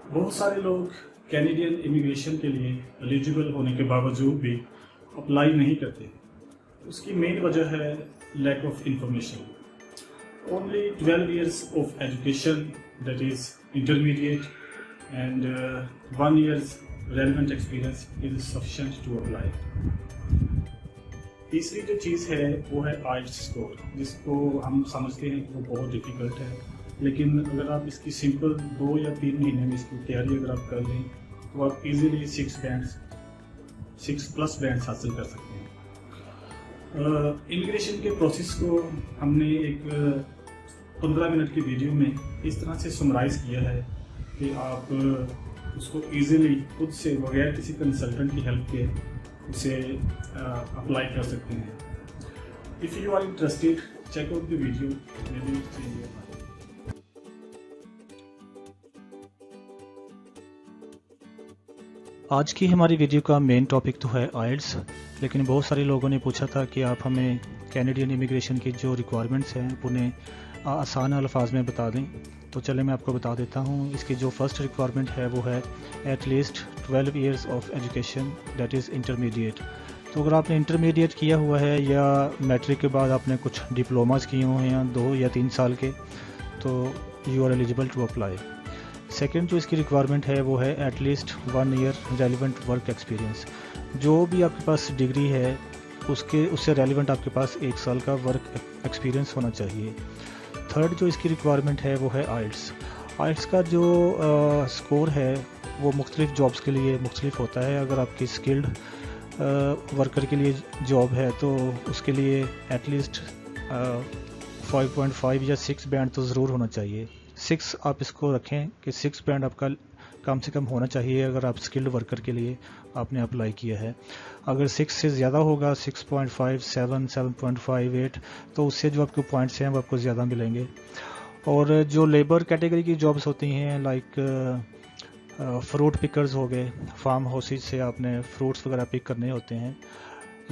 बहुत सारे लोग कैनेडियन इमिग्रेशन के लिए एलिजिबल होने के बावजूद भी अप्लाई नहीं करते। उसकी मेन वजह है lack of information. Only 12 years of education, that is intermediate, and 1 year's relevant experience is sufficient to apply. तीसरी जो चीज़ है वो है आइल्स स्कोर, जिसको हम समझते हैं कि वो बहुत डिफ़िकल्ट है, लेकिन अगर आप इसकी सिंपल 2 या 3 महीने में इसकी तैयारी अगर आप कर लें तो आप इजीली 6+ बैंड्स हासिल कर सकते हैं। इमिग्रेशन के प्रोसेस को हमने एक 15 मिनट की वीडियो में इस तरह से समराइज़ किया है कि आप उसको इजीली खुद से बगैर किसी कंसल्टेंट की हेल्प के उसे अप्लाई कर सकते हैं। If you are interested, check out the video, maybe change your mind. आज की हमारी वीडियो का मेन टॉपिक तो है आइल्स, लेकिन बहुत सारे लोगों ने पूछा था कि आप हमें कैनेडियन इमिग्रेशन की जो रिक्वायरमेंट्स हैं उन्हें आसान अल्फाज में बता दें। तो चले मैं आपको बता देता हूँ। इसकी जो फर्स्ट रिक्वायरमेंट है वो है at least 12 years of education, that is intermediate. तो अगर आपने इंटरमीडिएट किया हुआ है या मैट्रिक के बाद आपने कुछ डिप्लोमास किए हुए हैं 2 या 3 साल के, तो you are eligible to apply. Second जो इसकी रिक्वायरमेंट है वो है at least 1 year relevant work experience. जो भी आपके पास डिग्री है उससे रेलिवेंट आपके पास 1 साल का वर्क एक्सपीरियंस होना चाहिए। थर्ड जो इसकी रिक्वायरमेंट है वो है आइल्स। आइल्स का जो स्कोर है वो मुख्तलिफ जॉब्स के लिए मुख्तलिफ होता है। अगर आपकी स्किल्ड वर्कर के लिए जॉब है तो उसके लिए एटलीस्ट 5.5 या 6 बैंड तो ज़रूर होना चाहिए। 6 आप इसको रखें कि 6 बैंड आपका कम से कम होना चाहिए अगर आप स्किल्ड वर्कर के लिए आपने अप्लाई किया है। अगर 6 से ज़्यादा होगा, 6.5, 7, 7.58, तो उससे जो आपके पॉइंट्स हैं वो आपको ज़्यादा मिलेंगे। और जो लेबर कैटेगरी की जॉब्स होती हैं लाइक फ्रूट पिकर्स हो गए, फार्म हाउसेज से आपने फ्रूट्स वगैरह पिक करने होते हैं,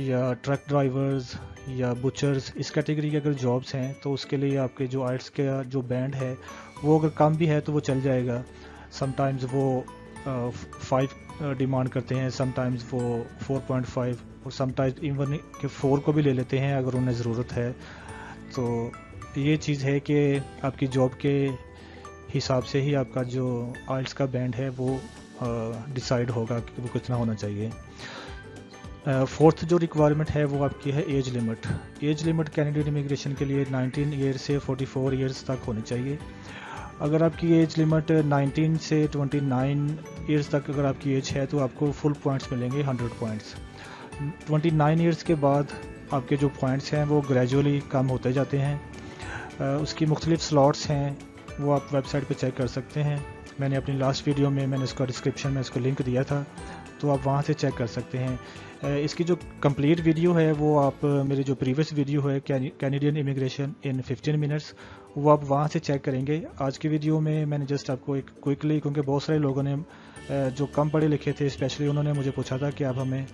या ट्रक ड्राइवर्स या बुचर्स, इस कैटेगरी की अगर जॉब्स हैं तो उसके लिए आपके जो आइल्स का जो बैंड है वो अगर कम भी है तो वो चल जाएगा। समटाइम्स वो 5 डिमांड करते हैं, समटाइम्स वो 4.5 और समटाइम्स इवन के 4 को भी ले लेते हैं अगर उन्हें ज़रूरत है। तो ये चीज़ है कि आपकी जॉब के हिसाब से ही आपका जो आइल्स का बैंड है वो डिसाइड होगा कि वो कितना होना चाहिए। फोर्थ जो रिक्वायरमेंट है वो आपकी है age limit. Age limit Canadian immigration के लिए 19 ईयर से 44 ईयर्स तक होनी चाहिए। अगर आपकी एज लिमिट 19 से 29 ईयर्स तक अगर आपकी एज है तो आपको फुल पॉइंट्स मिलेंगे, 100 पॉइंट्स। 29 ईयर्स के बाद आपके जो पॉइंट्स हैं वो ग्रेजुअली कम होते जाते हैं। उसकी मुख्तलिफ स्लॉट्स हैं, वो आप वेबसाइट पे चेक कर सकते हैं। मैंने अपनी लास्ट वीडियो में मैंने इसका डिस्क्रिप्शन में इसको लिंक दिया था, तो आप वहाँ से चेक कर सकते हैं। इसकी जो कंप्लीट वीडियो है वो आप मेरी जो प्रीवियस वीडियो है कैनेडियन इमिग्रेशन इन 15 मिनट्स, वो आप वहाँ से चेक करेंगे। आज की वीडियो में मैंने जस्ट आपको एक क्विकली, क्योंकि बहुत सारे लोगों ने जो कम पढ़े लिखे थे स्पेशली उन्होंने मुझे पूछा था कि आप हमें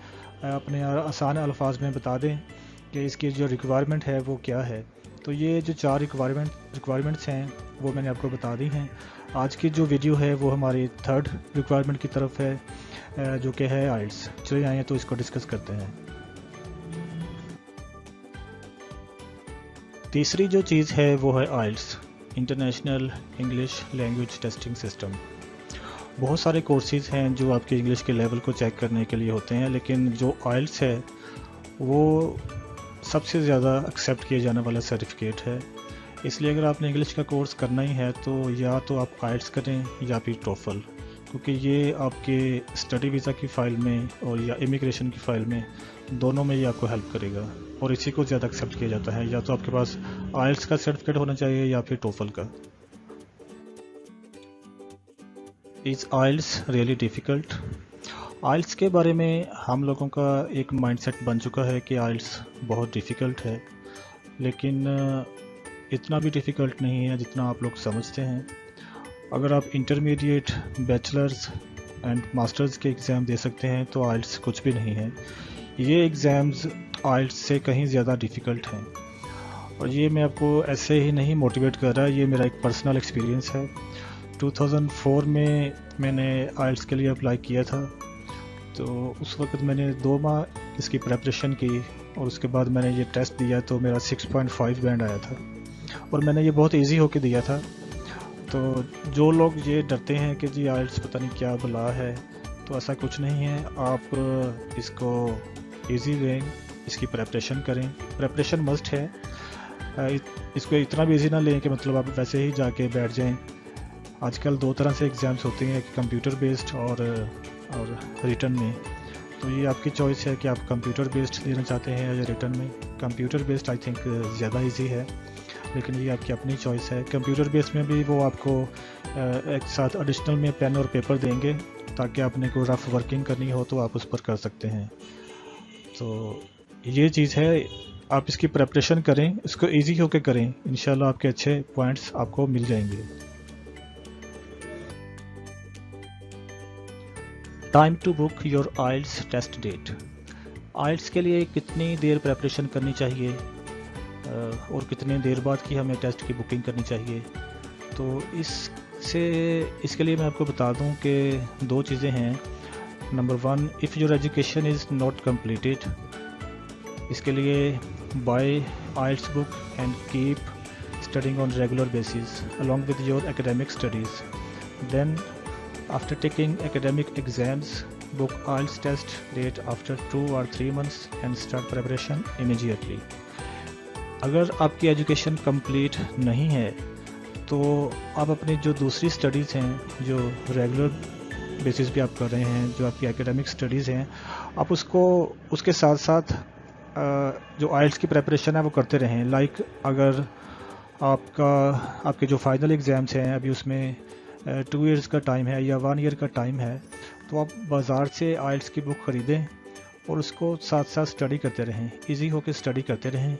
अपने आसान अल्फाज में बता दें कि इसकी जो रिक्वायरमेंट है वो क्या है। तो ये जो 4 रिक्वायरमेंट्स हैं वो मैंने आपको बता दी हैं। आज की जो वीडियो है वो हमारी थर्ड रिक्वायरमेंट की तरफ है, जो कि है आइल्स। चलिए आइए तो इसको डिस्कस करते हैं। तीसरी जो चीज़ है वो है IELTS, international English language testing system. बहुत सारे कोर्सेज़ हैं जो आपके इंग्लिश के लेवल को चेक करने के लिए होते हैं, लेकिन जो आइल्स है वो सबसे ज़्यादा एक्सेप्ट किया जाने वाला सर्टिफिकेट है। इसलिए अगर आपने इंग्लिश का कोर्स करना ही है तो या तो आप आइल्स करें या फिर टोफल, क्योंकि ये आपके स्टडी वीज़ा की फ़ाइल में और या इमिग्रेशन की फ़ाइल में दोनों में ये आपको हेल्प करेगा और इसी को ज़्यादा एक्सेप्ट किया जाता है। या तो आपके पास आइल्स का सर्टिफिकेट होना चाहिए या फिर टोफल का। Is IELTS really difficult? IELTS के बारे में हम लोगों का एक माइंडसेट बन चुका है कि आइल्स बहुत डिफ़िकल्ट है, लेकिन इतना भी डिफ़िकल्ट नहीं है जितना आप लोग समझते हैं। अगर आप इंटरमीडिएट, बैचलर्स एंड मास्टर्स के एग्ज़ाम दे सकते हैं तो आइल्स कुछ भी नहीं है। ये एग्ज़ाम्स आइल्स से कहीं ज़्यादा डिफ़िकल्ट हैं, और ये मैं आपको ऐसे ही नहीं मोटिवेट कर रहा, ये मेरा एक पर्सनल एक्सपीरियंस है। 2004 में मैंने आइल्स के लिए अप्लाई किया था, तो उस वक्त मैंने 2 माह इसकी प्रेपरेशन की और उसके बाद मैंने ये टेस्ट दिया तो मेरा 6.5 बैंड आया था और मैंने ये बहुत इजी होके दिया था। तो जो लोग ये डरते हैं कि जी आइल्स पता नहीं क्या बला है, तो ऐसा कुछ नहीं है। आप इसको इजी लें, इसकी प्रेपरेशन करें, प्रेपरेशन मस्ट है। इसको इतना भी इजी ना लें कि मतलब आप वैसे ही जाके बैठ जाएं। आजकल 2 तरह से एग्ज़ाम्स होते हैं, कंप्यूटर बेस्ड और रिटन में। तो ये आपकी चॉइस है कि आप कंप्यूटर बेस्ड लेना चाहते हैं या रिटन में। कंप्यूटर बेस्ड आई थिंक ज़्यादा इजी है, लेकिन ये आपकी अपनी चॉइस है। कंप्यूटर बेस्ड में भी वो आपको एक साथ एडिशनल में पेन और पेपर देंगे ताकि आपने कोई रफ वर्किंग करनी हो तो आप उस पर कर सकते हैं। तो ये चीज़ है, आप इसकी प्रेपरेशन करें, इसको इजी होके करें, इंशाल्लाह आपके अच्छे पॉइंट्स आपको मिल जाएंगे। Time to book your IELTS test date. IELTS के लिए कितनी देर प्रेपरेशन करनी चाहिए और कितनी देर बाद की हमें टेस्ट की बुकिंग करनी चाहिए। तो इसके लिए मैं आपको बता दूं कि 2 चीज़ें हैं। Number 1, if your education is not completed, इसके लिए buy IELTS book and keep studying on regular basis along with your academic studies. Then after taking academic exams, book IELTS test date after 2 or 3 months and start preparation immediately. अगर आपकी education complete नहीं है तो आप अपनी जो दूसरी studies हैं, जो रेगुलर बेसिस पे आप कर रहे हैं, जो आपकी एकेडमिक स्टडीज़ हैं, आप उसको उसके साथ साथ जो आइल्स की प्रेपरेशन है वो करते रहें। लाइक अगर आपके जो फाइनल एग्ज़ाम्स हैं अभी उसमें 2 इयर्स का टाइम है या 1 ईयर का टाइम है, तो आप बाज़ार से आइल्स की बुक ख़रीदें और उसको साथ साथ स्टडी करते रहें, इजी होकर स्टडी करते रहें।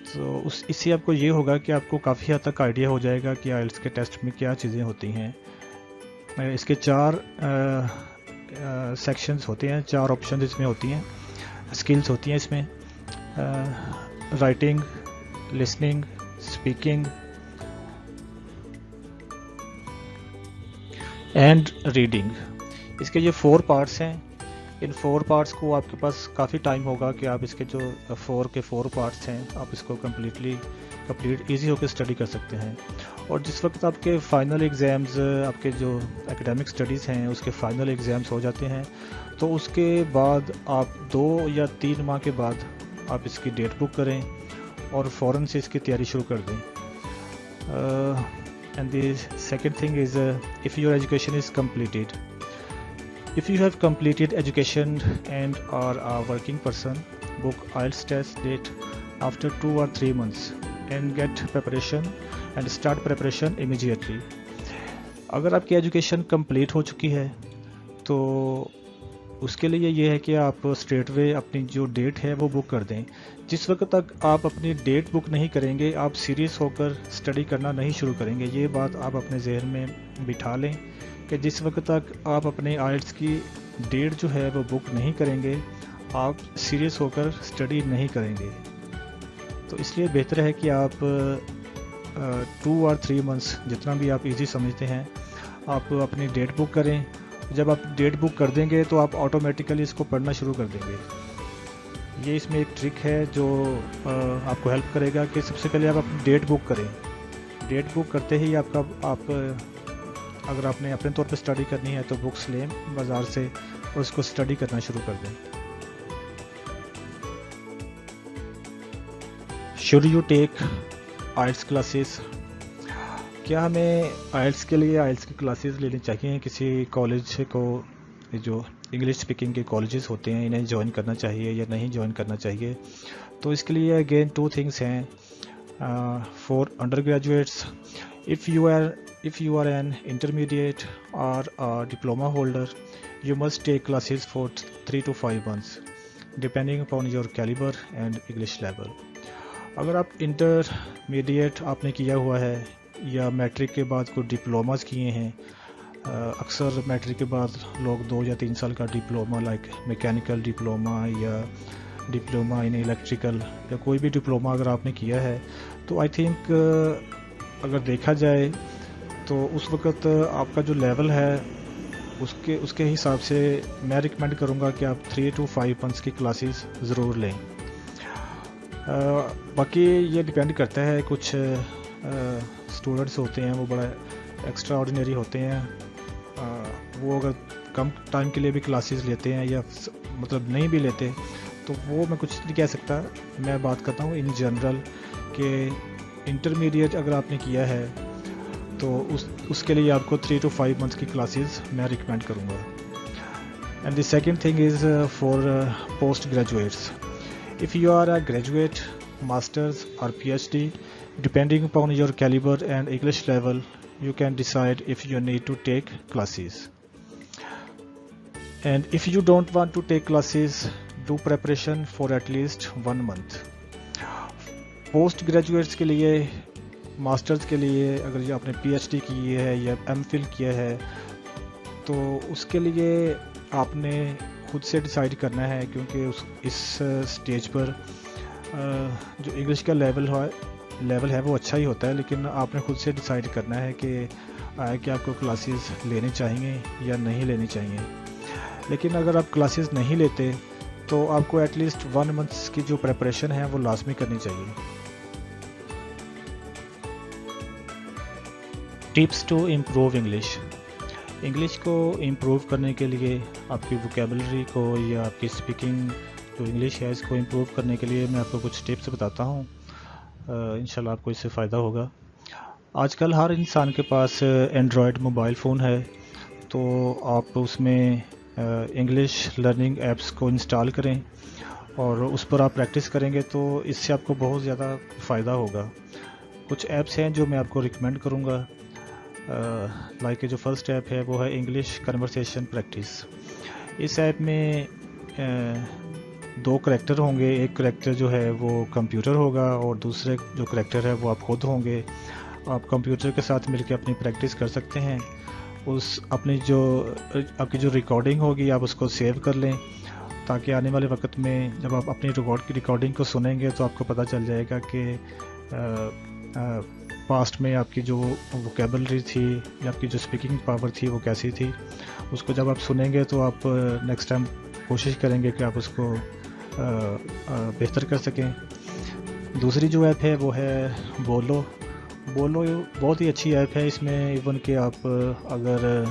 तो इससे आपको ये होगा कि आपको काफ़ी हद तक आइडिया हो जाएगा कि आइल्स के टेस्ट में क्या चीज़ें होती हैं। इसके 4 सेक्शंस होते हैं, 4 ऑप्शन इसमें होती हैं, स्किल्स होती हैं इसमें, writing, listening, speaking and reading. इसके ये 4 पार्ट्स हैं। इन 4 पार्ट्स को आपके पास काफ़ी टाइम होगा कि आप इसके जो 4 पार्ट्स हैं आप इसको कंप्लीट ईजी होकर स्टडी कर सकते हैं। और जिस वक्त आपके फाइनल एग्ज़ाम्स, आपके जो एकेडमिक स्टडीज़ हैं उसके फाइनल एग्ज़ाम्स हो जाते हैं, तो उसके बाद आप 2 या 3 माह के बाद आप इसकी डेट बुक करें और फ़ौरन से इसकी तैयारी शुरू कर दें। And the second thing is if your education is completed. If you have completed education and are a working person, book IELTS test date after 2 or 3 months and get preparation and start preparation immediately. अगर आपकी education complete हो चुकी है तो उसके लिए ये है कि आप स्ट्रेट वे अपनी जो डेट है वो बुक कर दें। जिस वक्त तक आप अपनी डेट बुक नहीं करेंगे आप सीरियस होकर स्टडी करना नहीं शुरू करेंगे। ये बात आप अपने जहन में बिठा लें कि जिस वक्त तक आप अपने आइल्स की डेट जो है वो बुक नहीं करेंगे आप सीरियस होकर स्टडी नहीं करेंगे। तो इसलिए बेहतर है कि आप 2 और 3 मंथ्स जितना भी आप इजी समझते हैं आप अपनी डेट बुक करें। जब आप डेट बुक कर देंगे तो आप ऑटोमेटिकली इसको पढ़ना शुरू कर देंगे। ये इसमें एक ट्रिक है जो आपको हेल्प करेगा कि सबसे पहले आप अपनी डेट बुक करें। डेट बुक करते ही आप अगर आपने अपने तौर पर स्टडी करनी है तो बुक्स लें बाज़ार से और उसको स्टडी करना शुरू कर दें। Should you take IELTS classes? क्या हमें आइल्स के लिए आइल्स की क्लासेस लेनी चाहिए? किसी कॉलेज को, जो इंग्लिश स्पीकिंग के कॉलेजेस होते हैं, इन्हें ज्वाइन करना चाहिए या नहीं ज्वाइन करना चाहिए? तो इसके लिए अगेन 2 थिंग्स हैं for under graduates. If you are an intermediate or a diploma holder, you must take classes for 3 to 5 months, depending upon your caliber and English level. अगर आप इंटरमीडिएट आपने किया हुआ है या मैट्रिक के बाद कोई डिप्लोमास किए हैं, अक्सर मैट्रिक के बाद लोग 2 या 3 साल का डिप्लोमा लाइक मैकेनिकल डिप्लोमा या डिप्लोमा इन इलेक्ट्रिकल या कोई भी डिप्लोमा अगर आपने किया है तो आई थिंक अगर देखा जाए تو اس وقت آپ کا جو لیول ہے اس کے حساب سے میں ریکمینڈ کروں گا کہ آپ 3 to 5 months کی کلاسز ضرور لیں. باقی یہ ڈپینڈ کرتا ہے, کچھ اسٹوڈنٹس ہوتے ہیں وہ بڑا ایکسٹرا آرڈینری ہوتے ہیں, وہ اگر کم ٹائم کے لیے بھی کلاسز لیتے ہیں یا مطلب نہیں بھی لیتے تو وہ میں کچھ نہیں کہہ سکتا. میں بات کرتا ہوں ان جنرل کہ انٹرمیڈیٹ اگر آپ نے کیا ہے تو اس کے لیے آپ کو 3 to 5 months کی کلاسز میں ریکمینڈ کروں گا. And the second thing is for post graduates. If you are a graduate, master's or PhD, depending upon your caliber and English level, you can decide if you need to take classes. And if you don't want to take classes, do preparation for at least 1 month. Post graduates کے لیے, masters کے لیے اگر آپ نے PhD کی ہے یا MPhil کیا ہے تو اس کے لیے آپ نے خود سے ڈیسائیڈ کرنا ہے, کیونکہ اس سٹیج پر جو انگلش کا لیول ہے وہ اچھا ہی ہوتا ہے, لیکن آپ نے خود سے ڈیسائیڈ کرنا ہے کہ آپ کو کلاسز لینی چاہیے یا نہیں لینی چاہیے. لیکن اگر آپ کلاسز نہیں لیتے تو آپ کو ایٹ لیسٹ 1 month کی جو پریپریشن ہے وہ لازمی کرنی چاہیے. Tips to improve English. English کو امپروو کرنے کے لیے, آپ کی ووکیبلری کو یا آپ کی اسپیکنگ جو انگلش ہے اس کو امپروو کرنے کے لیے میں آپ کو کچھ ٹپس بتاتا ہوں. انشاءاللہ آپ کو اس سے فائدہ ہوگا. آج کل ہر انسان کے پاس اینڈرائڈ موبائل فون ہے, تو آپ اس میں انگلش لرننگ ایپس کو انسٹال کریں اور اس پر آپ پریکٹس کریں گے تو اس سے آپ کو بہت زیادہ فائدہ ہوگا. کچھ ایپس ہیں جو میں آپ کو ریکمینڈ کروں گا. لائک جو فرسٹ ایپ ہے وہ ہے انگلش کنورسیشن پریکٹس. اس ایپ میں 2 کریکٹر ہوں گے. ایک کریکٹر جو ہے وہ کمپیوٹر ہوگا اور دوسرے جو کریکٹر ہے وہ آپ خود ہوں گے. آپ کمپیوٹر کے ساتھ مل کے اپنی پریکٹس کر سکتے ہیں. آپ کی جو ریکارڈنگ ہوگی آپ اس کو سیو کر لیں, تاکہ آنے والے وقت میں جب آپ اپنی ریکارڈنگ کو سنیں گے تو آپ کو پتہ چل جائے گا کہ پاسٹ میں آپ کی جو ووکیبلری تھی یا آپ کی جو اسپیکنگ پاور تھی وہ کیسی تھی. اس کو جب آپ سنیں گے تو آپ نیکسٹ ٹائم کوشش کریں گے کہ آپ اس کو بہتر کر سکیں. دوسری جو ایپ ہے وہ ہے بولو. بہت ہی اچھی ایپ ہے. اس میں ایون کہ آپ اگر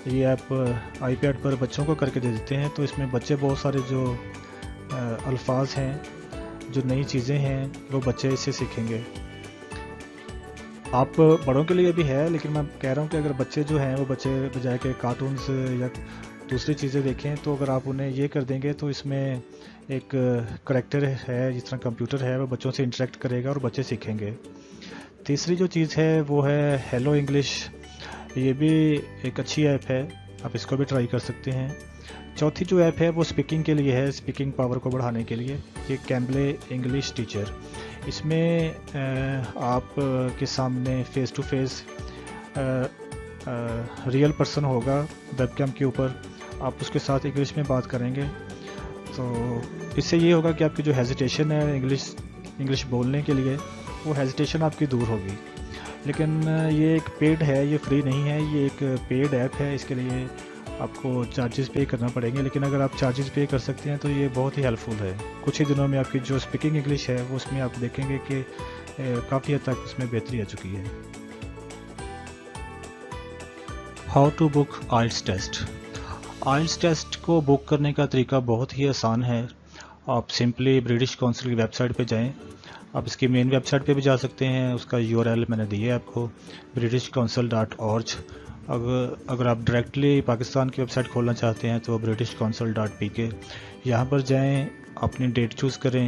یہ ایپ آئی پیڈ پر بچوں کو کر کے دے دیتے ہیں تو اس میں بچے بہت سارے جو الفاظ ہیں, جو نئی چیزیں ہیں وہ بچے اس سے سیکھیں گے. آپ بڑوں کے لیے بھی ہے, لیکن میں کہہ رہا ہوں کہ اگر بچے جو ہیں وہ بچے بجائے کہ کارٹونز یا دوسری چیزیں دیکھیں تو اگر آپ انہیں یہ کر دیں گے تو اس میں ایک کریکٹر ہے جس طرح کمپیوٹر ہے وہ بچوں سے انٹریکٹ کرے گا اور بچے سیکھیں گے. تیسری جو چیز ہے وہ ہے ہیلو انگلش. یہ بھی ایک اچھی ایپ ہے, آپ اس کو بھی ٹرائی کر سکتے ہیں. چوتھی جو ایپ ہے وہ اسپیکنگ کے لیے ہے, اسپیکنگ پاور کو بڑھانے کے لیے. یہ کیمبلے انگلش ٹیچر. اس میں آپ کے سامنے face to face real person ہوگا ویب کیم کے اوپر, آپ اس کے ساتھ انگلش میں بات کریں گے تو اس سے یہ ہوگا کہ آپ کی جو ہیزیٹیشن ہے انگلش بولنے کے لیے وہ ہیزیٹیشن آپ کی دور ہوگی. لیکن یہ ایک پیڈ ہے, یہ فری نہیں ہے, یہ ایک پیڈ ایپ ہے. اس کے لیے آپ کو چارجز پے کرنا پڑیں گے, لیکن اگر آپ چارجز پے کر سکتے ہیں تو یہ بہت ہی ہیلپ فل ہے. کچھ ہی دنوں میں آپ کی جو اسپیکنگ انگلش ہے وہ اس میں آپ دیکھیں گے کہ کافی حد تک اس میں بہتری آ چکی ہے. How to book IELTS test. IELTS test کو بک کرنے کا طریقہ بہت ہی آسان ہے. آپ سمپلی برٹش کونسل کی ویب سائٹ پہ جائیں. آپ اس کی مین ویب سائٹ پہ بھی جا سکتے ہیں, اس کا URL میں نے دی ہے آپ کو, britishcouncil.org. اگر آپ ڈائریکٹلی پاکستان کی ویب سائٹ کھولنا چاہتے ہیں تو britishcouncil.pk. یہاں پر جائیں, اپنی ڈیٹ چوز کریں,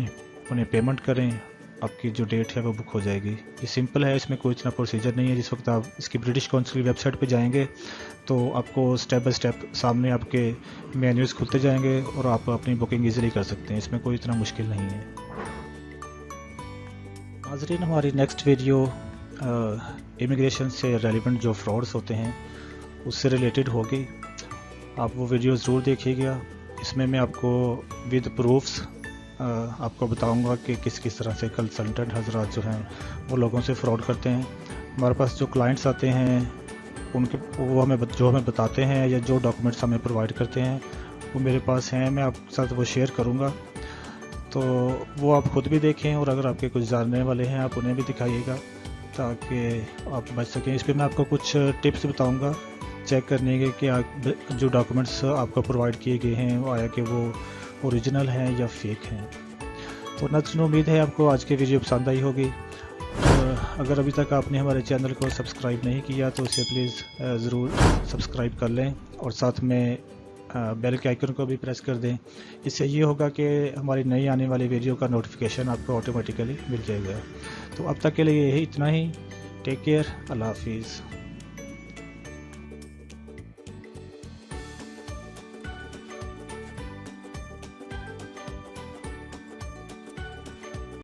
انہیں پیمنٹ کریں, آپ کی جو ڈیٹ ہے وہ بک ہو جائے گی. یہ سمپل ہے, اس میں کوئی اتنا پروسیجر نہیں ہے. جس وقت آپ اس کی برٹش کونسل کی ویب سائٹ پہ جائیں گے تو آپ کو اسٹیپ بائی اسٹیپ سامنے آپ کے مینیوز کھلتے جائیں گے اور آپ اپنی بکنگ ایزیلی کر سکتے ہیں. اس میں کوئی اتنا مشکل نہیں ہے. ناظرین, ہماری نیکسٹ ویڈیو امیگریشن سے ریلیونٹ جو فراڈس ہوتے ہیں اس سے ریلیٹڈ ہوگی. آپ وہ ویڈیو ضرور دیکھیے گا. اس میں آپ کو ود پروفس آپ کو بتاؤں گا کہ کس طرح سے کنسلٹنٹ حضرات جو ہیں وہ لوگوں سے فراڈ کرتے ہیں. हमारे पास जो क्लाइंट्स आते हैं उनके वो जो हमें बताते हैं या जो डॉक्यूमेंट्स हमें प्रोवाइड करते हैं वो मेरे पास हैं, मैं आपके साथ वो शेयर करूँगा, तो वो आप ख़ुद भी देखें और अगर आपके कुछ जानने वाले हैं आप उन्हें भी दिखाइएगा ताकि आप बच सकें। इस पर मैं आपको कुछ टिप्स बताऊँगा चेक करने के कि जो डॉक्यूमेंट्स आपको प्रोवाइड किए गए हैं वो आया कि वो ओरिजिनल हैं या फेक हैं। तो नाज़रीन, उम्मीद है आपको आज की वीडियो पसंद आई होगी। अगर अभी तक आपने हमारे चैनल को सब्सक्राइब नहीं किया तो इसे प्लीज़ ज़रूर सब्सक्राइब कर लें और साथ में बेल के आइकन को भी प्रेस कर दें। इससे ये होगा कि हमारी नई आने वाली वीडियो का नोटिफिकेशन आपको ऑटोमेटिकली मिल जाएगा। तो अब तक के लिए यही इतना ही। टेक केयर, अल्लाह हाफिज़।